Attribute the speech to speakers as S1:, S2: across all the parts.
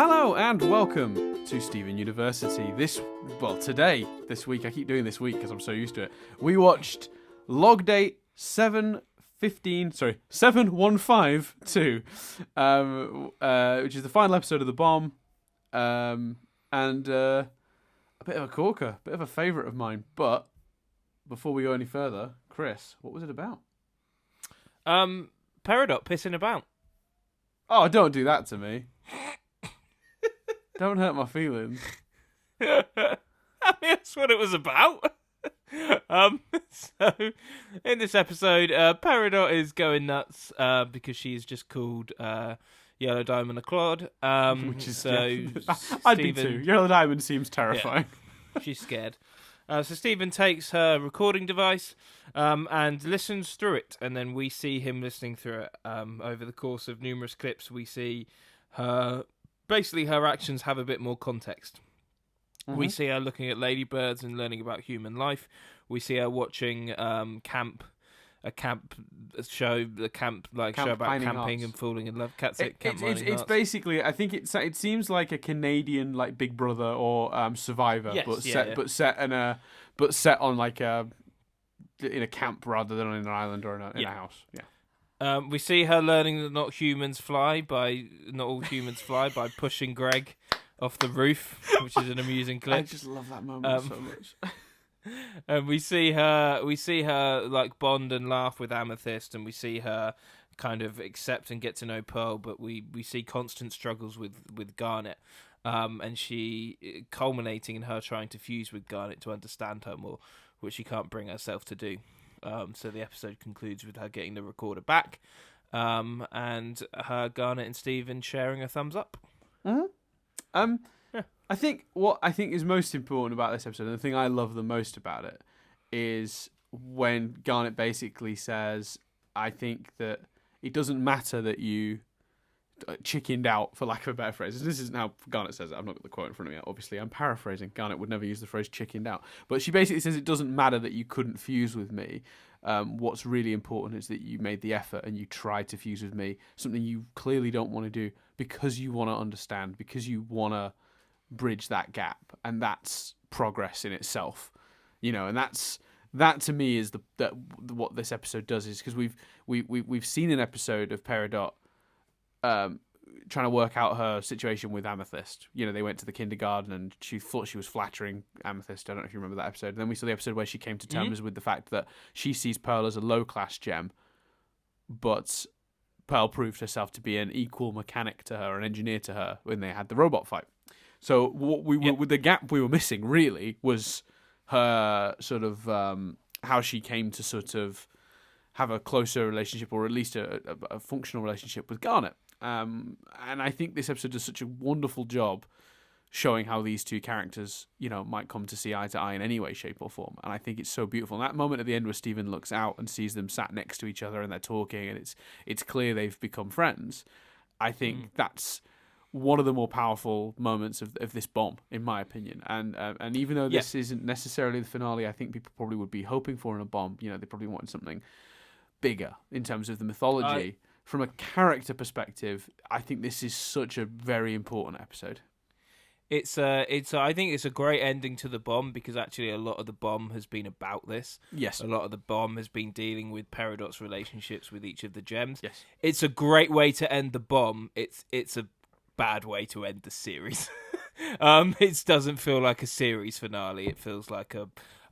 S1: Hello and welcome to Steven University. This week, I keep doing this week because I'm so used to it. We watched log date 7152, which is the final episode of The Bomb, and a bit of a corker, a bit of a favourite of mine. But before we go any further, Chris, what was it about?
S2: Peridot pissing about.
S1: Oh, don't do that to me. Don't hurt my feelings.
S2: I mean, that's what it was about. So, in this episode, Peridot is going nuts because she's just called Yellow Diamond a clod.
S1: Which is
S2: so.
S1: Yeah. I'd be too. Yellow Diamond seems terrifying.
S2: Yeah, she's scared. So Stephen takes her recording device and listens through it, and then we see him listening through it. Over the course of numerous clips, we see her. Basically, her actions have a bit more context. Mm-hmm. We see her looking at ladybirds and learning about human life. We see her watching a camp show about camping and falling in love.
S1: It's basically, I think it seems like a Canadian like Big Brother or Survivor,
S2: yes,
S1: but set on like in a camp rather than on an island or in a house. Yeah.
S2: We see her learning that not all humans fly by pushing Greg off the roof, which is an amusing clip.
S1: I just love that moment so much.
S2: And we see her like bond and laugh with Amethyst, and we see her kind of accept and get to know Pearl, but we see constant struggles with Garnet, and she culminating in her trying to fuse with Garnet to understand her more, which she can't bring herself to do. So the episode concludes with her getting the recorder back, and her, Garnet, and Steven sharing a thumbs up.
S1: Mm-hmm. I think what is most important about this episode, and the thing I love the most about it, is when Garnet basically says, "I think that it doesn't matter that you chickened out," for lack of a better phrase. This isn't how Garnet says it. I've not got the quote in front of me yet. Obviously, I'm paraphrasing. Garnet would never use the phrase chickened out. But she basically says it doesn't matter that you couldn't fuse with me. What's really important is that you made the effort and you tried to fuse with me, something you clearly don't want to do because you want to understand, because you want to bridge that gap. And that's progress in itself. And that to me is what this episode does, is because we've seen an episode of Peridot trying to work out her situation with Amethyst. They went to the kindergarten and she thought she was flattering Amethyst. I don't know if you remember that episode. And then we saw the episode where she came to terms with the fact that she sees Pearl as a low-class gem, but Pearl proved herself to be an equal mechanic to her, an engineer to her, when they had the robot fight. So what with the gap we were missing really was her sort of how she came to sort of have a closer relationship, or at least a functional relationship with Garnet. And I think this episode does such a wonderful job showing how these two characters, might come to see eye to eye in any way, shape, or form. And I think it's so beautiful. And that moment at the end where Stephen looks out and sees them sat next to each other and they're talking, and it's clear they've become friends. I think that's one of the more powerful moments of this bomb, in my opinion. And even though this isn't necessarily the finale, I think people probably would be hoping for in a bomb. They probably wanted something bigger in terms of the mythology. From a character perspective, I think this is such a very important episode.
S2: I think it's a great ending to the bomb, because actually a lot of the bomb has been about this.
S1: Yes.
S2: A lot of the bomb has been dealing with Peridot's relationships with each of the gems.
S1: Yes.
S2: It's a great way to end the bomb. It's a bad way to end the series. It doesn't feel like a series finale. It feels like a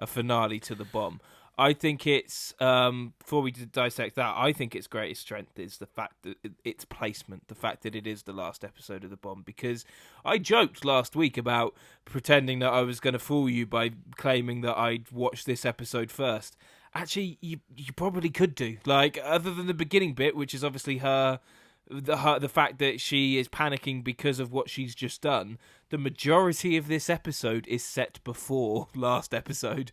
S2: finale to the bomb. I think it's, before we dissect that, I think its greatest strength is the fact that its placement, the fact that it is the last episode of The Bomb, because I joked last week about pretending that I was going to fool you by claiming that I'd watched this episode first. Actually, you probably could do. Like, other than the beginning bit, which is obviously the fact that she is panicking because of what she's just done, the majority of this episode is set before last episode,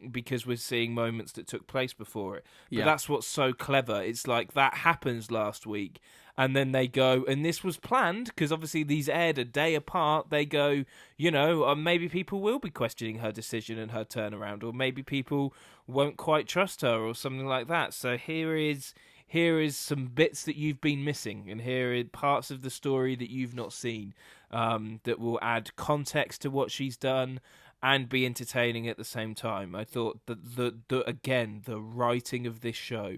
S2: because we're seeing moments that took place before it. But that's what's so clever. It's like that happens last week, and then they go, and this was planned, because obviously these aired a day apart. They go, maybe people will be questioning her decision and her turnaround, or maybe people won't quite trust her, or something like that. So here is here is some bits that you've been missing, and here are parts of the story that you've not seen, that will add context to what she's done and be entertaining at the same time. I thought that the writing of this show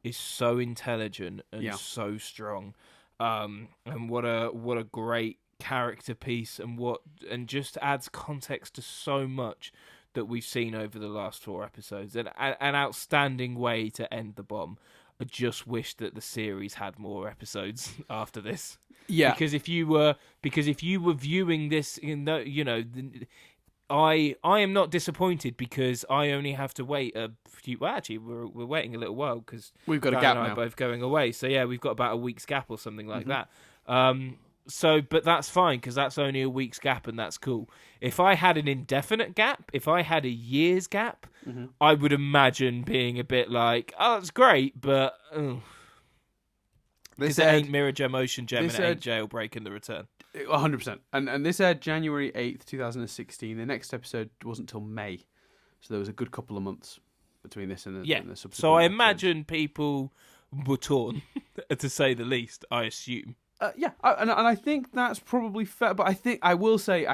S2: is so intelligent and so strong, and what a great character piece, and just adds context to so much that we've seen over the last 4 episodes. And an outstanding way to end the bomb. I just wish that the series had more episodes after this.
S1: Yeah,
S2: because if you were viewing this I am not disappointed, because I only have to wait a few. Well, actually, we're waiting a little while because
S1: we've got a
S2: Van
S1: gap
S2: and I
S1: now.
S2: are both going away. So yeah, we've got about a week's gap or something like that. But that's fine, because that's only a week's gap, and that's cool. If I had an indefinite gap, if I had a year's gap, I would imagine being a bit like, oh, that's great, but because it ain't Mirror Gem Ocean Gem, and it ain't Jailbreak in the Return.
S1: 100%. And this aired January 8th, 2016. The next episode wasn't till May, so there was a good couple of months between this and the subsequent.
S2: So I imagine people were torn, to say the least. I assume.
S1: And I think that's probably fair. But I will say,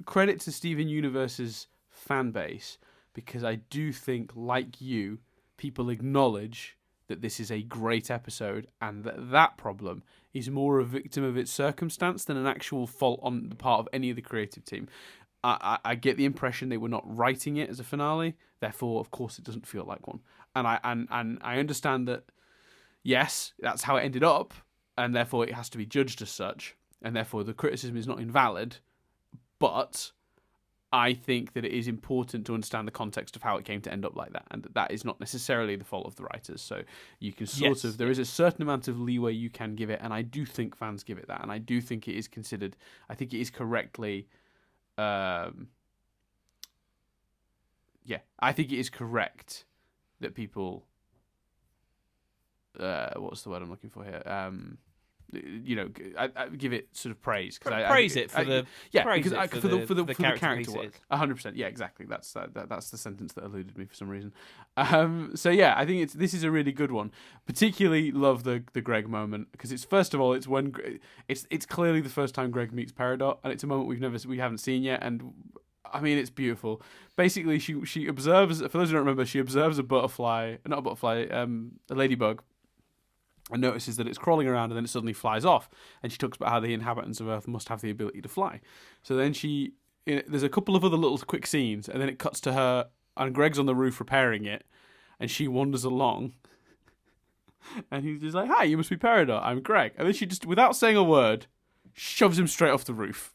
S1: credit to Steven Universe's fan base, because I do think, like you, people acknowledge that this is a great episode, and that problem is more a victim of its circumstance than an actual fault on the part of any of the creative team. I get the impression they were not writing it as a finale, therefore, of course, it doesn't feel like one. And I understand that, yes, that's how it ended up, and therefore it has to be judged as such, and therefore the criticism is not invalid, but I think that it is important to understand the context of how it came to end up like that, and that is not necessarily the fault of the writers. So you can there is a certain amount of leeway you can give it, and I do think fans give it that, and I do think it is considered, I think it is correctly, I think it is correct that people, what's the word I'm looking for here? I give it sort of praise, because for the character work. 100%. Yeah, exactly. That's the sentence that eluded me for some reason. So yeah, I think this is a really good one. Particularly love the Greg moment, because it's, first of all, it's when it's clearly the first time Greg meets Peridot, and it's a moment we haven't seen yet, and I mean, it's beautiful. Basically, she observes, for those who don't remember, she observes a ladybug, and notices that it's crawling around, and then it suddenly flies off. And she talks about how the inhabitants of Earth must have the ability to fly. So then there's a couple of other little quick scenes, and then it cuts to her, and Greg's on the roof repairing it, and she wanders along. And he's just like, "Hi, you must be Peridot. I'm Greg." And then she just, without saying a word, shoves him straight off the roof.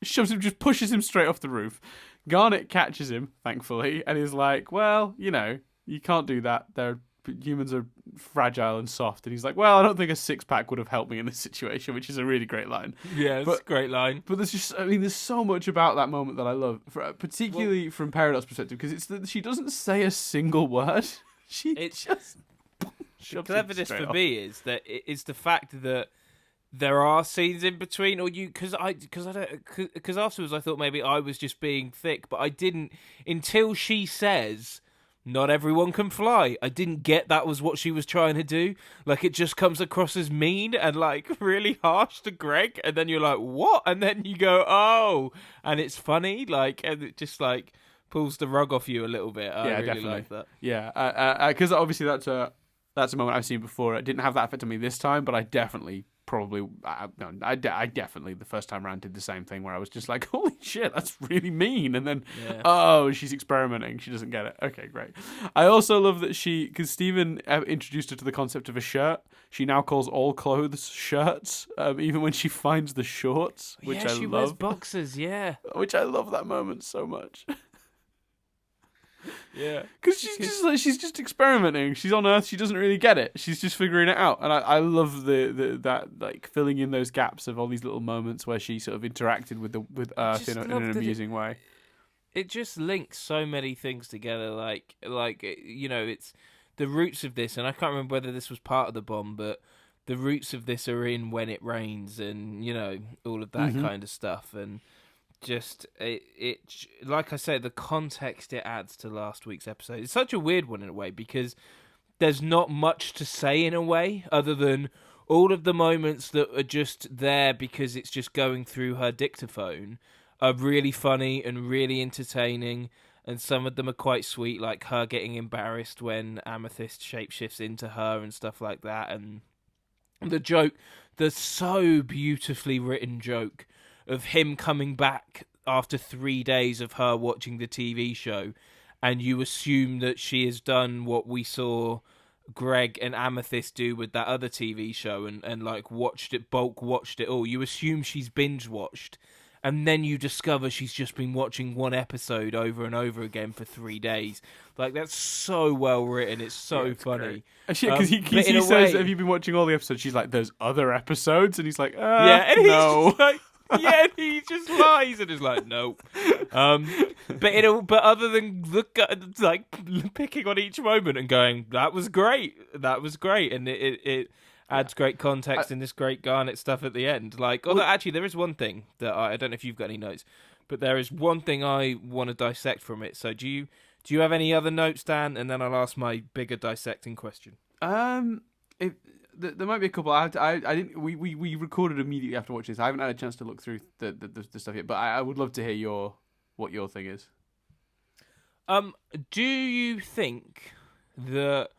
S1: Just pushes him straight off the roof. Garnet catches him, thankfully, and is like, "Well, you can't do that. Humans are fragile and soft." And he's like, "Well, I don't think a 6-pack would have helped me in this situation," which is a really great line.
S2: Yeah, it's a great line.
S1: But there's so much about that moment that I love, particularly from Peridot's perspective, because it's that she doesn't say a single word.
S2: The cleverness for me is that it's the fact that there are scenes in between, because afterwards I thought maybe I was just being thick, but I didn't, until she says, "Not everyone can fly." I didn't get that was what she was trying to do. Like, it just comes across as mean and like really harsh to Greg, and then you're like, what? And then you go, oh, and it's funny, like, and it just like pulls the rug off you a little bit. I really definitely like that.
S1: Yeah, because obviously that's a moment I've seen before. It didn't have that effect on me this time, but I definitely the first time around did the same thing, where I was just like, holy shit, that's really mean. And then, she's experimenting. She doesn't get it. Okay, great. I also love that because Steven introduced her to the concept of a shirt, she now calls all clothes shirts, even when she finds the shorts, which I love.
S2: She wears boxers, yeah.
S1: Which I love that moment so much.
S2: Yeah,
S1: because she's just experimenting. She's on Earth. She doesn't really get it. She's just figuring it out, and I love that like filling in those gaps of all these little moments where she sort of interacted with Earth in an amusing way.
S2: It just links so many things together. Like it's the roots of this, and I can't remember whether this was part of the bomb, but the roots of this are in When It Rains, and all of that kind of stuff, and. Just it like I say, the context it adds to last week's episode. It's such a weird one in a way, because there's not much to say in a way, other than all of the moments that are just there because it's just going through her dictaphone are really funny and really entertaining, and some of them are quite sweet, like her getting embarrassed when Amethyst shapeshifts into her and stuff like that, and the joke, the so beautifully written joke of him coming back after 3 days of her watching the TV show, and you assume that she has done what we saw Greg and Amethyst do with that other TV show and like watched it all. You assume she's binge watched, and then you discover she's just been watching one episode over and over again for 3 days. Like, that's so well written. It's so funny.
S1: Because he says, "Have you been watching all the episodes?" She's like, "There's other episodes," and he's like,
S2: yeah, and
S1: no.
S2: He's just like, yeah, and he just lies and is like, nope. But other than picking on each moment and going, that was great, and it adds great context in this great Garnet stuff at the end. Like, although actually there is one thing that I don't know if you've got any notes, but there is one thing I want to dissect from it. So do you have any other notes, Dan? And then I'll ask my bigger dissecting question.
S1: There might be a couple. I didn't. We recorded immediately after watching this. I haven't had a chance to look through the stuff yet, but I would love to hear what your thing is.
S2: Do you think that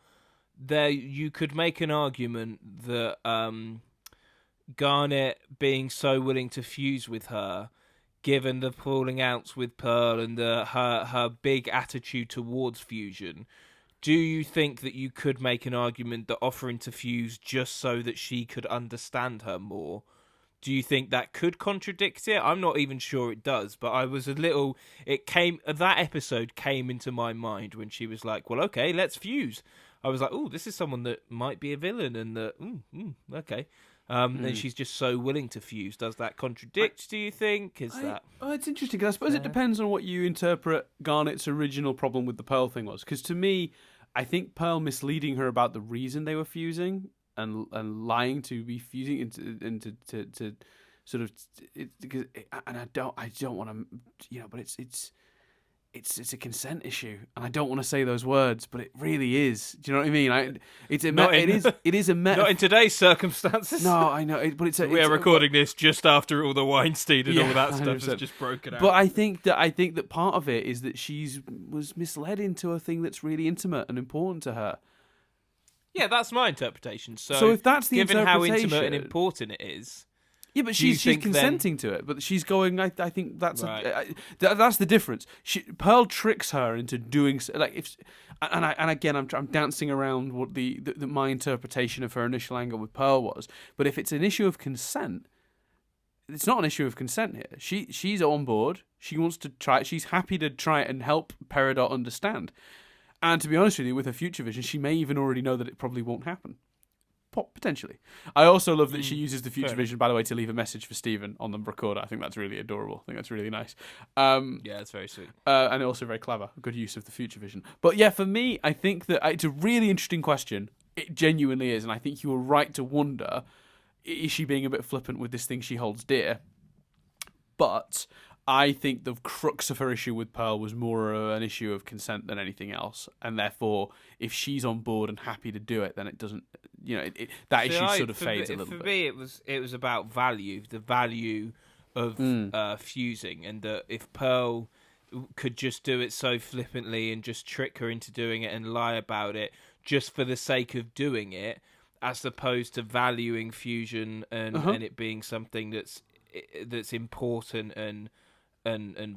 S2: you could make an argument that Garnet being so willing to fuse with her, given the falling outs with Pearl and her big attitude towards fusion, do you think that you could make an argument that offering to fuse just so that she could understand her more, do you think that could contradict it? I'm not even sure it does, but I was that episode came into my mind when she was like, well, okay, let's fuse. I was like, oh, this is someone that might be a villain, and okay. And she's just so willing to fuse. Does that contradict, do you think?
S1: It's interesting, because I suppose it depends on what you interpret Garnet's original problem with the Pearl thing was. Because to me, I think Pearl misleading her about the reason they were fusing and lying to be fusing into sort of, and I don't want to, but it's a consent issue, and I don't want to say those words, but it really is. Do you know what I mean? It is a
S2: not in today's circumstances.
S1: No, I know, but
S2: we are recording this just after all the Weinstein and all that stuff 100%. Has just broken out.
S1: But I think that part of it is that was misled into a thing that's really intimate and important to her.
S2: Yeah, that's my interpretation.
S1: So if that's the
S2: given
S1: interpretation,
S2: how intimate and important it is.
S1: Yeah, but she's consenting to it. But she's going, I think that's
S2: right.
S1: That's the difference. Pearl tricks her into doing again, I'm dancing around what my interpretation of her initial angle with Pearl was. But if it's an issue of consent, it's not an issue of consent here. She's on board. She wants to try it. She's happy to try it and help Peridot understand. And to be honest with you, with her future vision, she may even already know that it probably won't happen. Potentially. I also love that she uses the future vision, by the way, to leave a message for Stephen on the recorder. I think that's really adorable. I think that's really nice.
S2: Yeah, it's very sweet.
S1: And also very clever. Good use of the future vision. But yeah, for me, I think that it's a really interesting question. It genuinely is. And I think you were right to wonder, is she being a bit flippant with this thing she holds dear? But I think the crux of her issue with Pearl was more an issue of consent than anything else, and therefore, if she's on board and happy to do it, then it doesn't. That issue sort of fades a little bit.
S2: For me, it was about value, the value of fusing, and that if Pearl could just do it so flippantly and just trick her into doing it and lie about it just for the sake of doing it, as opposed to valuing fusion and it being something that's important and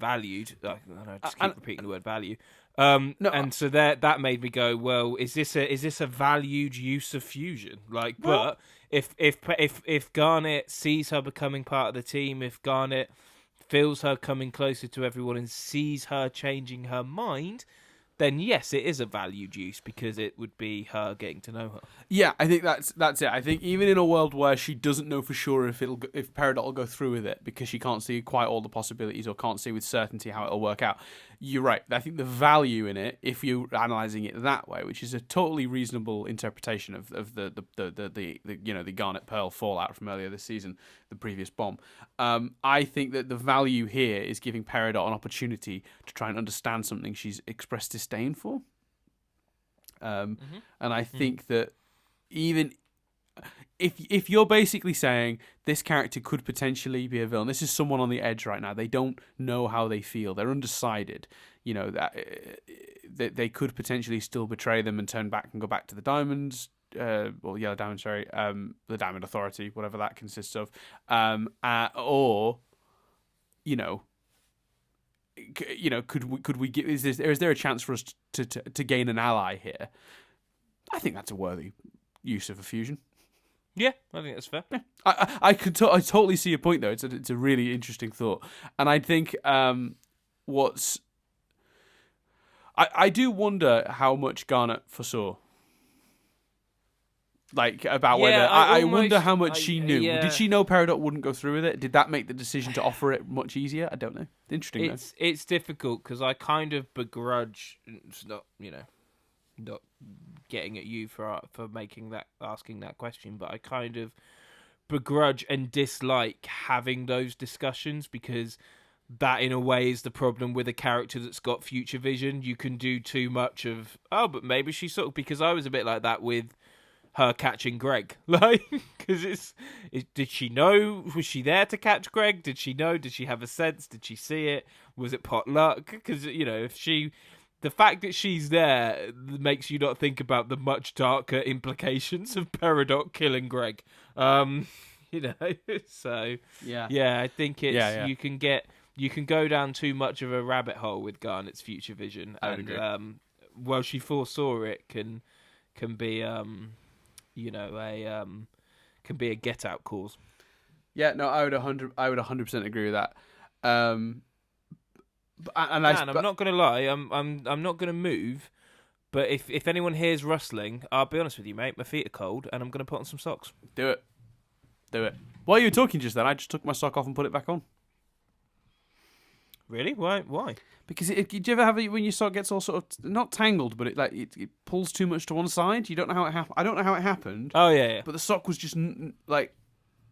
S2: valued. I just keep repeating the word value. And so that made me go, well, is this a valued use of fusion? But if Garnet sees her becoming part of the team, if Garnet feels her coming closer to everyone and sees her changing her mind, then yes, it is a valued use because it would be her getting to know her. Yeah,
S1: I think that's it. I think even in a world where she doesn't know for sure if Peridot will go through with it because she can't see quite all the possibilities or can't see with certainty how it'll work out, you're right. I think the value in it, if you're analysing it that way, which is a totally reasonable interpretation of the Garnet Pearl fallout from earlier this season, the previous bomb, I think that the value here is giving Peridot an opportunity to try and understand something she's expressed disdain for. And I think that even if you're basically saying this character could potentially be a villain, this is someone on the edge right now. They don't know how they feel. They're undecided. You know that they could potentially still betray them and turn back and go back to the Diamonds. Yellow Diamond, sorry, the Diamond Authority, whatever that consists of, or could we give? Is there a chance for us to gain an ally here? I think that's a worthy use of a fusion.
S2: Yeah, I think that's fair.
S1: Yeah. I totally see your point though. It's a really interesting thought, and I think I do wonder how much Garnet foresaw. Like, about whether... I wonder how much she knew. Yeah. Did she know Peridot wouldn't go through with it? Did that make the decision to offer it much easier? I don't know. Interesting,
S2: It's difficult, because I kind of begrudge... It's not, not getting at you for asking that question, but I kind of begrudge and dislike having those discussions, because that, in a way, is the problem with a character that's got future vision. You can do too much of, but maybe she sort of... Because I was a bit like that with her catching Greg, like, because did she know? Was she there to catch Greg? Did she know? Did she have a sense? Did she see it? Was it pot luck? Because the fact that she's there makes you not think about the much darker implications of Peridot killing Greg. So I think it's you can go down too much of a rabbit hole with Garnet's future vision, and she foresaw it can be can be a get out cause.
S1: Yeah, no, I would 100% agree with that.
S2: I'm not gonna lie, I'm not gonna move, but if anyone hears rustling, I'll be honest with you, mate, my feet are cold and I'm gonna put on some socks.
S1: Do it. While you were talking just then, I just took my sock off and put it back on.
S2: Really? Why?
S1: Because do you ever have it when your sock gets all sort of not tangled, but it pulls too much to one side? You don't know how it happened. I don't know how it happened.
S2: Oh yeah.
S1: But the sock was just like,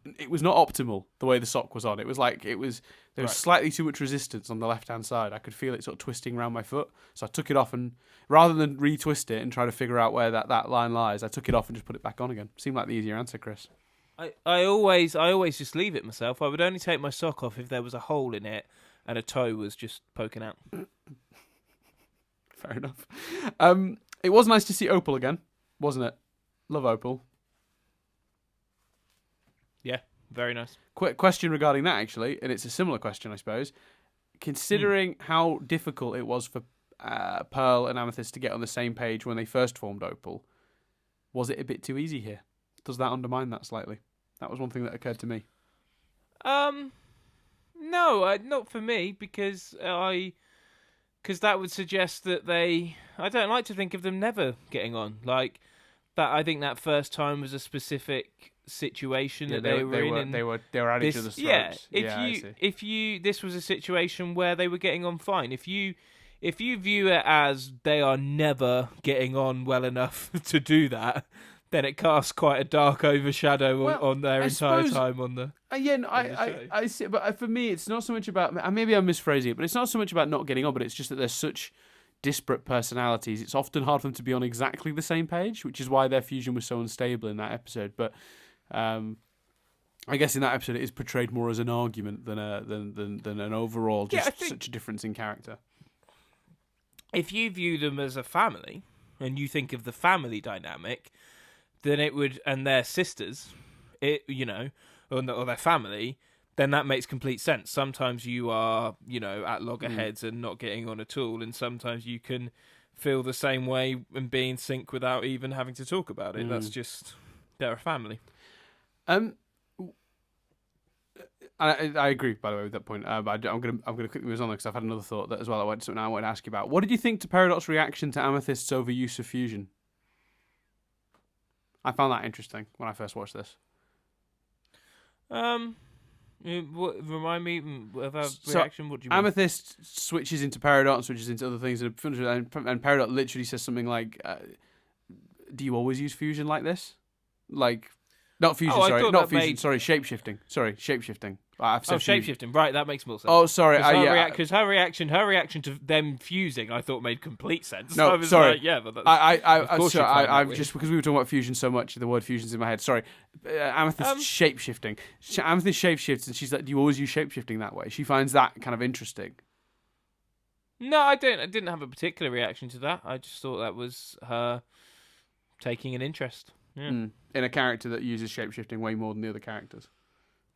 S1: it was not optimal the way the sock was on. It was like there was slightly too much resistance on the left hand side. I could feel it sort of twisting around my foot, so I took it off, and rather than retwist it and try to figure out where that line lies, I took it off and just put it back on again. Seemed like the easier answer, Chris.
S2: I always just leave it myself. I would only take my sock off if there was a hole in it and a toe was just poking out.
S1: Fair enough. It was nice to see Opal again, wasn't it? Love Opal.
S2: Yeah, very nice.
S1: Quick question regarding that, actually, and it's a similar question, I suppose. Considering how difficult it was for Pearl and Amethyst to get on the same page when they first formed Opal, was it a bit too easy here? Does that undermine that slightly? That was one thing that occurred to me.
S2: No, not for me, because that would suggest that I don't like to think of them never getting on. Like that, I think that first time was a specific situation that they were in.
S1: They were at each other's throats.
S2: This was a situation where they were getting on fine. If you view it as they are never getting on well enough to do that, then it casts quite a dark overshadow on their entire time on the.
S1: I see, but for me, it's not so much about. Maybe I'm misphrasing it, but it's not so much about not getting on. But it's just that there's such disparate personalities. It's often hard for them to be on exactly the same page, which is why their fusion was so unstable in that episode. But I guess in that episode, it is portrayed more as an argument than an overall such a difference in character.
S2: If you view them as a family and you think of the family dynamic, then it would, and their sisters, or their family, then that makes complete sense. Sometimes you are, at loggerheads and not getting on at all, and sometimes you can feel the same way and be in sync without even having to talk about it. That's just, they're a family.
S1: I agree, by the way, with that point. But I'm gonna quickly move on because I've had another thought that as well. I wanted to ask you about. What did you think to Peridot's reaction to Amethyst's overuse of fusion? I found that interesting when I first watched this.
S2: Remind me of our reaction. What do you mean?
S1: Amethyst switches into Peridot and switches into other things, and Peridot literally says something like, "Do you always use fusion like this?" Like, not fusion. Sorry, not fusion. Sorry, shapeshifting. I've said
S2: shapeshifting. Right, that makes more sense.
S1: Oh, sorry.
S2: Because her reaction to them fusing, I thought made complete sense.
S1: No,
S2: I was
S1: sorry.
S2: Like, yeah, but that's,
S1: I've just because we were talking about fusion so much, the word fusion's in my head. Sorry, Amethyst shapeshifting. Amethyst shapeshifts, and she's like, "Do you always use shapeshifting that way?" She finds that kind of interesting.
S2: No, I don't. I didn't have a particular reaction to that. I just thought that was her taking an interest. Yeah.
S1: In a character that uses shapeshifting way more than the other characters.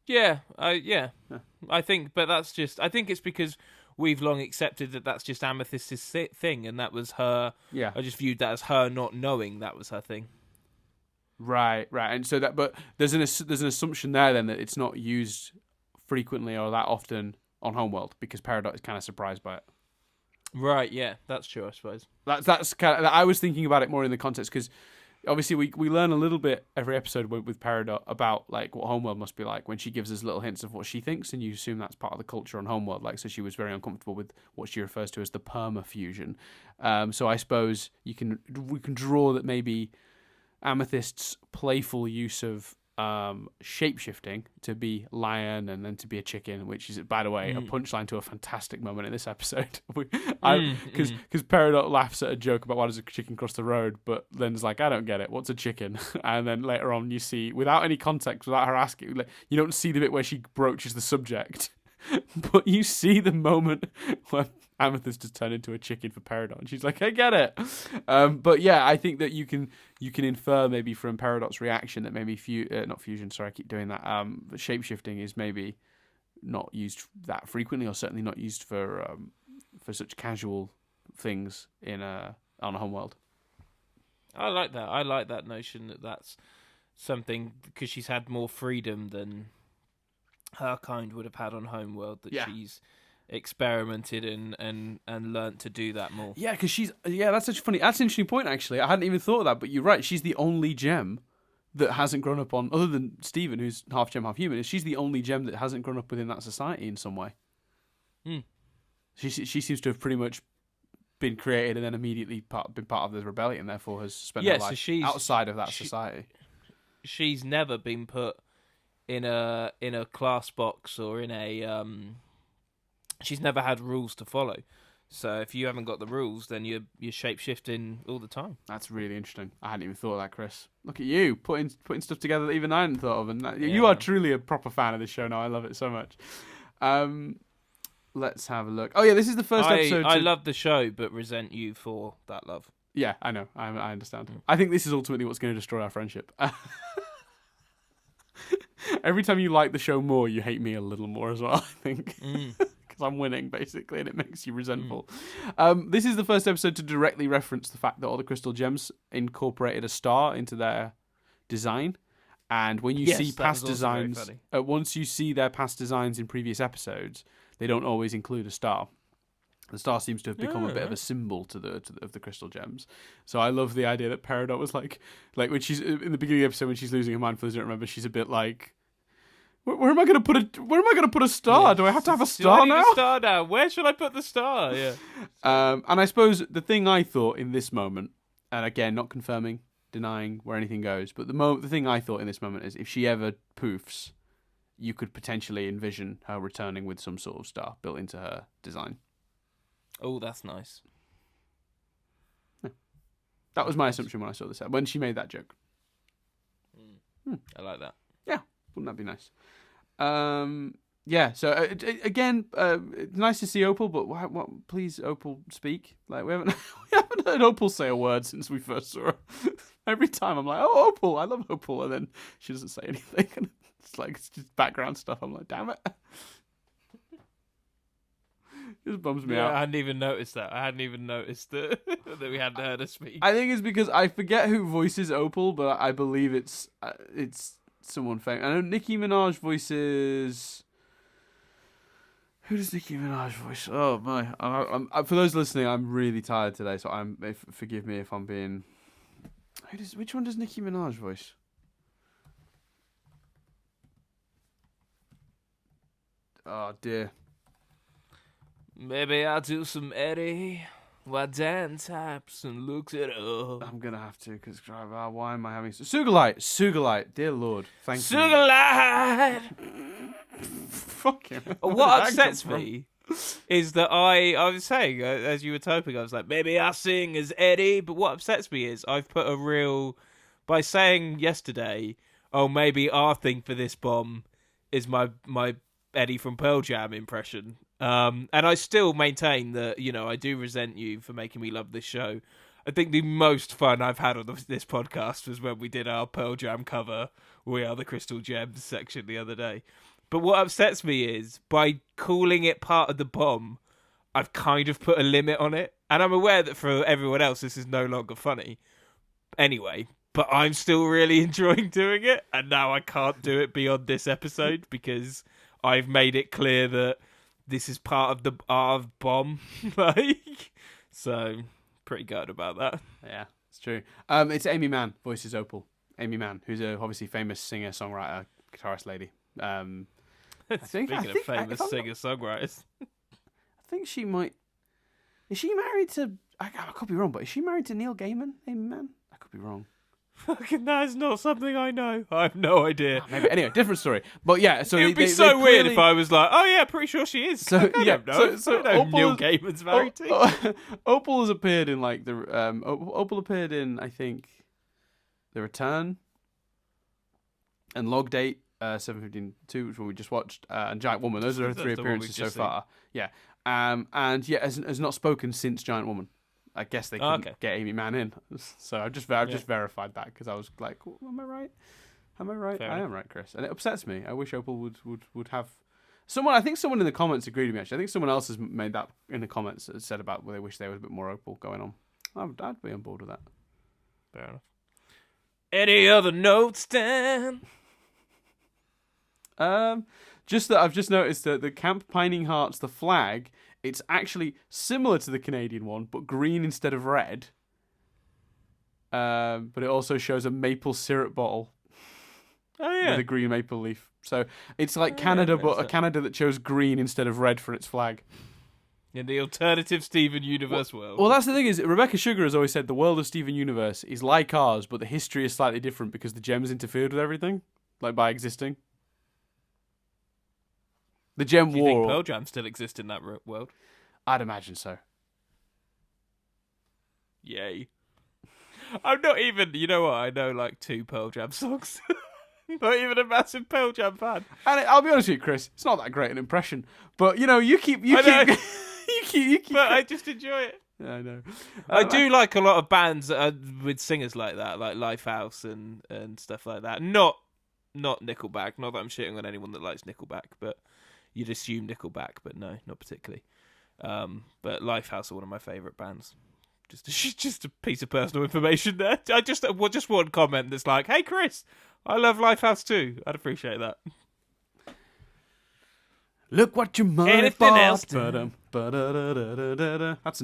S2: Yeah. I think, but that's just. I think it's because we've long accepted that that's just Amethyst's thing, and that was her.
S1: Yeah.
S2: I just viewed that as her not knowing that was her thing.
S1: Right, and so that, but there's an assumption there then that it's not used frequently or that often on Homeworld because Peridot is kind of surprised by it.
S2: Right, yeah, that's true, I suppose.
S1: That's kind of, I was thinking about it more in the context because obviously we learn a little bit every episode with Peridot about like what Homeworld must be like when she gives us little hints of what she thinks, and you assume that's part of the culture on Homeworld. Like, so she was very uncomfortable with what she refers to as the perma-fusion. So I suppose we can draw that maybe Amethyst's playful use of shape-shifting to be lion and then to be a chicken, which is, by the way, a punchline to a fantastic moment in this episode. Because Peridot laughs at a joke about why does a chicken cross the road, but Lynn's like, I don't get it, what's a chicken? And then later on you see, without any context, without her asking, you don't see the bit where she broaches the subject, but you see the moment where Amethyst just turned into a chicken for Peridot, and she's like, I get it. But yeah, I think that you can infer maybe from Peridot's reaction that maybe not fusion. Sorry, I keep doing that. Shape-shifting is maybe not used that frequently, or certainly not used for such casual things on a Homeworld.
S2: I like that. I like that notion that that's something because she's had more freedom than her kind would have had on Homeworld. That she's experimented and learnt to do that more.
S1: Yeah, because that's an interesting point actually. I hadn't even thought of that, but you're right. She's the only gem that hasn't grown up on, other than Steven, who's half gem, half human. She's the only gem that hasn't grown up within that society in some way. She seems to have pretty much been created and then immediately been part of the rebellion, therefore has spent her life outside of that society.
S2: She's never been put in a class box or in a she's never had rules to follow. So if you haven't got the rules, then you're shape-shifting all the time.
S1: That's really interesting. I hadn't even thought of that, Chris. Look at you, putting stuff together that even I hadn't thought of. And you are truly a proper fan of this show now. I love it so much. Let's have a look. Oh, yeah, this is the first episode.
S2: I love the show, but resent you for that love.
S1: Yeah, I know. I understand. I think this is ultimately what's going to destroy our friendship. Every time you like the show more, you hate me a little more as well, I think. Because I'm winning, basically, and it makes you resentful. This is the first episode to directly reference the fact that all the crystal gems incorporated a star into their design. And when you see past designs, once you see their past designs in previous episodes, they don't always include a star. The star seems to have become a bit of a symbol of the crystal gems. So I love the idea that Peridot was like when she's in the beginning of the episode when she's losing her mind for those who don't remember, she's a bit like, where am I going to put a star? Yeah. Do I have to have a star now?
S2: A star now. Where should I put the star? Yeah.
S1: And I suppose the thing I thought in this moment, and again, not confirming, denying where anything goes, but the thing I thought in this moment is if she ever poofs, you could potentially envision her returning with some sort of star built into her design.
S2: Oh, that's nice.
S1: Yeah. That was my assumption when I saw this, when she made that joke.
S2: I like that.
S1: Yeah, wouldn't that be nice? Yeah, so again, nice to see Opal, but what? Please, Opal, speak. Like we haven't heard Opal say a word since we first saw her. Every time I'm like, oh, Opal, I love Opal, and then she doesn't say anything. It's just background stuff. I'm like, damn it. It just bums me out.
S2: I hadn't even noticed that. I hadn't even noticed that we hadn't heard her speak.
S1: I think it's because I forget who voices Opal, but I believe it's someone famous. I know Nicki Minaj voices. Who does Nicki Minaj voice? Oh my! I'm for those listening, I'm really tired today, so forgive me if I'm being. Which one does Nicki Minaj voice? Oh dear.
S2: Maybe I'll do some Eddie while Dan types and looks it up.
S1: I'm gonna have to because why am I having Sugalite? Dear Lord, thank you.
S2: Sugalite.
S1: Fuck him.
S2: What upsets me is that I was saying, as you were typing, I was like, maybe I'll sing as Eddie. But what upsets me is I've put a real... By saying yesterday, oh, maybe our thing for this bomb is my Eddie from Pearl Jam impression. And I still maintain that, I do resent you for making me love this show. I think the most fun I've had on this podcast was when we did our Pearl Jam cover, We Are the Crystal Gems section the other day. But what upsets me is, by calling it part of the bomb, I've kind of put a limit on it. And I'm aware that for everyone else, this is no longer funny. Anyway, but I'm still really enjoying doing it. And now I can't do it beyond this episode because I've made it clear that this is part of the bomb. So, pretty good about that.
S1: Yeah, it's true. It's Aimee Mann, voices Opal. Aimee Mann, who's a obviously famous singer, songwriter, guitarist lady.
S2: Speaking of famous singer-songwriters.
S1: I think she might... Is she married to... I could be wrong, but is she married to Neil Gaiman, Aimee Mann? I could be wrong.
S2: Fucking that is not something I know. I have no idea.
S1: Maybe. Anyway, different story. But yeah, so...
S2: It would be so weird if I was like, oh yeah, pretty sure she is.
S1: So,
S2: I don't know.
S1: So
S2: I know Neil Gaiman's married to.
S1: Opal has appeared in like the... Opal appeared in, I think, The Return and Log Date. 7:15:2, which one we just watched, and Giant Woman. Those are her three appearances so far. Yeah, and yeah, has not spoken since Giant Woman. I guess they couldn't get Aimee Mann in, so I've just verified that because I was like, am I right? Am I right? I am right, Chris. And it upsets me. I wish Opal would have someone. I think someone in the comments agreed with me. Actually, I think someone else has made that in the comments. Said about they wish there was a bit more Opal going on. I'd be on board with that.
S2: Fair enough. Any other notes, Dan?
S1: Just that I've just noticed that the Camp Pining Hearts, the flag, it's actually similar to the Canadian one, but green instead of red. But it also shows a maple syrup bottle.
S2: Oh yeah,
S1: with a green maple leaf. So it's like Canada, but a Canada that chose green instead of red for its flag.
S2: In the alternative Steven Universe world.
S1: Well, that's the thing is, Rebecca Sugar has always said the world of Steven Universe is like ours, but the history is slightly different because the gems interfered with everything, like by existing. The Gem War.
S2: Do you think Pearl Jam still exists in that world?
S1: I'd imagine so.
S2: Yay. I'm not even... You know what? I know like 2 Pearl Jam songs. Not even a massive Pearl Jam fan.
S1: And I'll be honest with you, Chris, it's not that great an impression. But, you keep... you keep...
S2: But I just enjoy it.
S1: Yeah, I know.
S2: I do like a lot of bands with singers like that, like Lifehouse and stuff like that. Not Nickelback. Not that I'm shitting on anyone that likes Nickelback, but... You'd assume Nickelback, but no, not particularly. But Lifehouse are one of my favourite bands. Just a piece of personal information there. I just one comment that's like, "Hey Chris, I love Lifehouse too." I'd appreciate that.
S1: Look what you might
S2: Anything else?
S1: That's a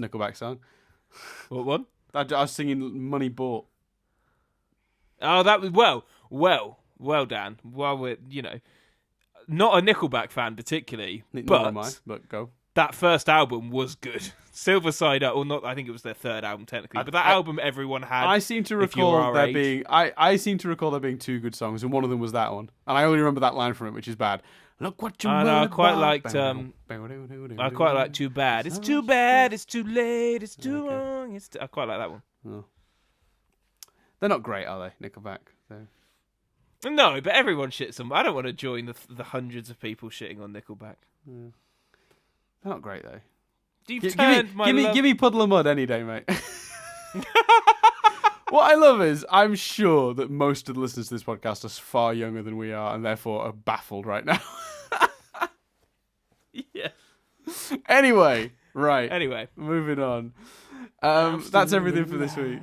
S1: Nickelback song.
S2: What one?
S1: I was singing "Money Bought."
S2: Oh, that was well, Dan. Well, we're not a Nickelback fan particularly,
S1: but go.
S2: That first album was good. Silver Side Up, or not? I think it was their third album technically, but that album everyone had.
S1: I seem to recall there being. I seem to recall there being 2 good songs, and one of them was that one, and I only remember that line from it, which is bad. Look what you.
S2: I quite liked. I quite like Too Bad. It's too bad. It's too late. It's too long. I quite like that one.
S1: Oh. They're not great, are they? Nickelback.
S2: No, but everyone shits them. I don't want to join the hundreds of people shitting on Nickelback.
S1: Yeah. They're not great though.
S2: Give
S1: me Puddle of Mud any day, mate. What I love is I'm sure that most of the listeners to this podcast are far younger than we are, and therefore are baffled right now.
S2: Yeah.
S1: Anyway, moving on. That's everything for this week.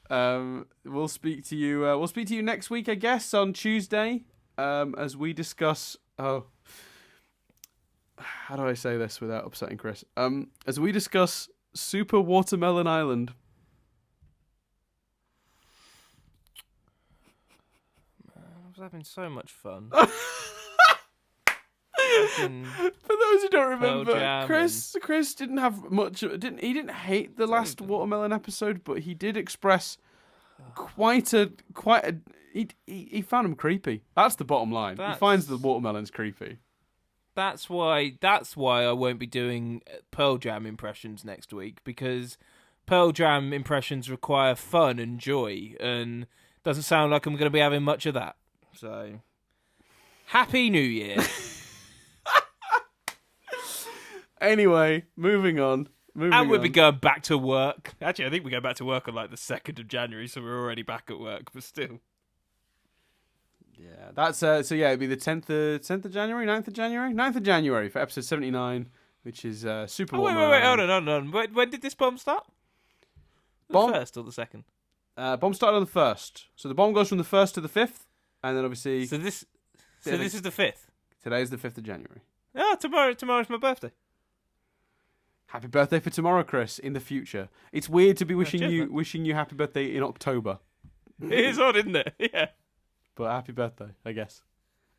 S1: We'll speak to you. We'll speak to you next week, I guess, on Tuesday, as we discuss. Oh, how do I say this without upsetting Chris? As we discuss Super Watermelon Island.
S2: I was having so much fun.
S1: For those who don't remember, Chris didn't have much. He didn't hate the last Watermelon episode, but he did express quite a. He found them creepy. That's the bottom line. He finds the watermelons creepy.
S2: That's why I won't be doing Pearl Jam impressions next week, because Pearl Jam impressions require fun and joy, and doesn't sound like I'm going to be having much of that. So, Happy New Year.
S1: Anyway, moving on.
S2: We'll be going back to work. Actually, I think we go back to work on like the 2nd of January, so we're already back at work, but still.
S1: Yeah, that's it'd be the 10th of January, 9th of January? 9th of January for episode 79, which is Super Watermelon.
S2: Wait, hold on. When did this bomb start? The 1st or the 2nd?
S1: Bomb started on the 1st. So the bomb goes from the 1st to the 5th, and then obviously...
S2: So this is the 5th?
S1: Today is the 5th of January.
S2: Oh, tomorrow's my birthday.
S1: Happy birthday for tomorrow, Chris, in the future. It's weird to be wishing you happy birthday in October.
S2: It is odd, isn't it? Yeah.
S1: But happy birthday, I guess.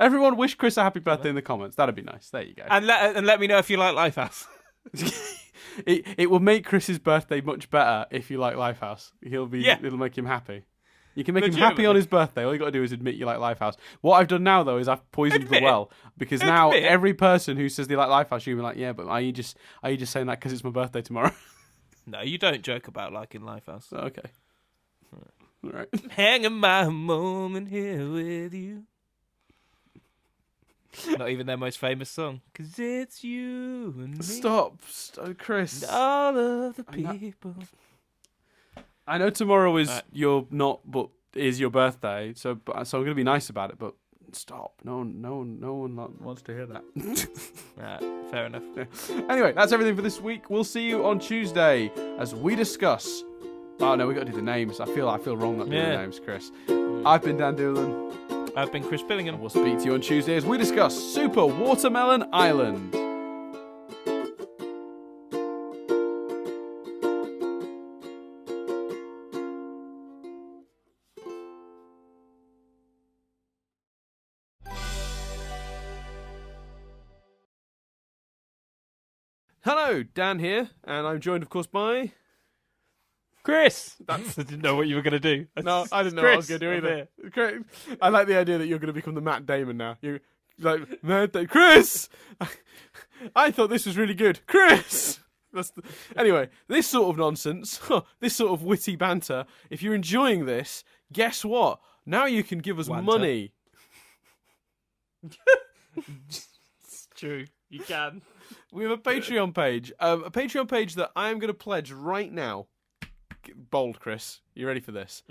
S1: Everyone wish Chris a happy birthday in the comments. That'd be nice. There you go.
S2: And let me know if you like Lifehouse.
S1: It will make Chris's birthday much better if you like Lifehouse. It'll make him happy. You can make him happy on his birthday. All you got to do is admit you like Lifehouse. What I've done now, though, is I've poisoned the well, because now every person who says they like Lifehouse, you'll be like, yeah, but are you just saying that because it's my birthday tomorrow?
S2: No, you don't joke about liking Lifehouse.
S1: Okay. All right.
S2: Hanging my moment here with you. Not even their most famous song. 'Cause it's you and me.
S1: Stop, Chris.
S2: And all of the people.
S1: I know tomorrow is is your birthday, so I'm going to be nice about it, but stop. No one wants to hear that.
S2: Right, fair enough.
S1: Yeah. Anyway, that's everything for this week. We'll see you on Tuesday as we discuss... Oh, no, we got to do the names. I feel wrong not doing the names, Chris. I've been Dan Doolan.
S2: I've been Chris Billingham.
S1: And we'll speak to you on Tuesday as we discuss Super Watermelon Island. Hello, Dan here, and I'm joined, of course, by...
S2: Chris! I didn't know what you were going to do.
S1: No, I didn't know what I was going to do either. I like the idea that you're going to become the Matt Damon now. You're like, Matt Damon. Chris! I thought this was really good. Chris! Anyway, this sort of nonsense, this sort of witty banter, if you're enjoying this, guess what? Now you can give us money.
S2: It's true. You can.
S1: We have a Patreon page. A Patreon page that I am going to pledge right now. Bold, Chris. You ready for this?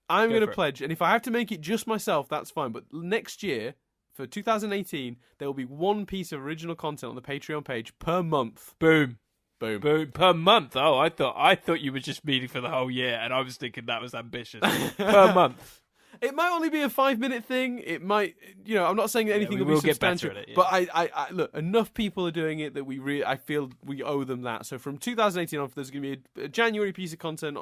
S1: I'm going to pledge, and if I have to make it just myself, that's fine. But next year, for 2018, there will be one piece of original content on the Patreon page per month.
S2: Boom. Per month. Oh, I thought you were just meaning for the whole year, and I was thinking that was ambitious. Per month.
S1: It might only be a 5-minute thing. It might, I'm not saying that anything will be substantial.
S2: Get better at it,
S1: but I look, enough people are doing it that I feel we owe them that. So from 2018 on, there's going to be a January piece of content,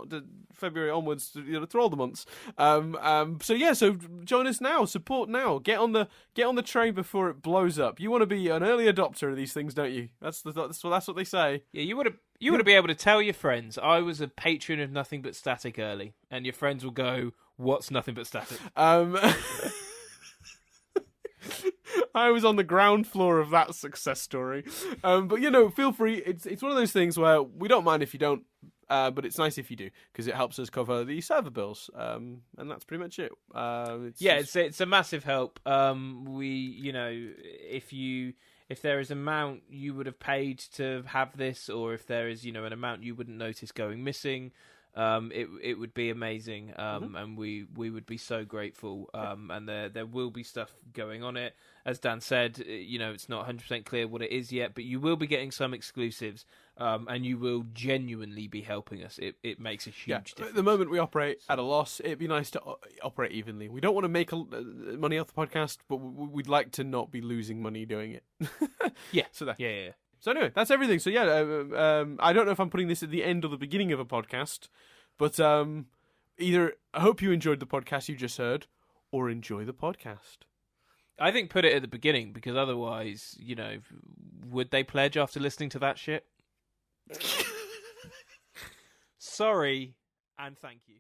S1: February onwards, through all the months. So join us now, support now, get on the train before it blows up. You want to be an early adopter of these things, don't you? That's what they say.
S2: Yeah, you want to be able to tell your friends, I was a patron of Nothing But Static early, and your friends will go, what's Nothing But Static?
S1: I was on the ground floor of that success story. But feel free. It's one of those things where we don't mind if you don't, but it's nice if you do, because it helps us cover the server bills. And that's pretty much it.
S2: It's a massive help. If there is an amount you would have paid to have this, or if there is, an amount you wouldn't notice going missing, it would be amazing, and we would be so grateful. And there will be stuff going on it. As Dan said, it's not 100% clear what it is yet, but you will be getting some exclusives, and you will genuinely be helping us. It makes a huge difference.
S1: At the moment we operate at a loss. It'd be nice to operate evenly. We don't want to make money off the podcast, but we'd like to not be losing money doing it.
S2: Yeah.
S1: So
S2: yeah.
S1: So anyway, that's everything. So I don't know if I'm putting this at the end or the beginning of a podcast, but either I hope you enjoyed the podcast you just heard, or enjoy the podcast.
S2: I think put it at the beginning, because otherwise, would they pledge after listening to that shit? Sorry, and thank you.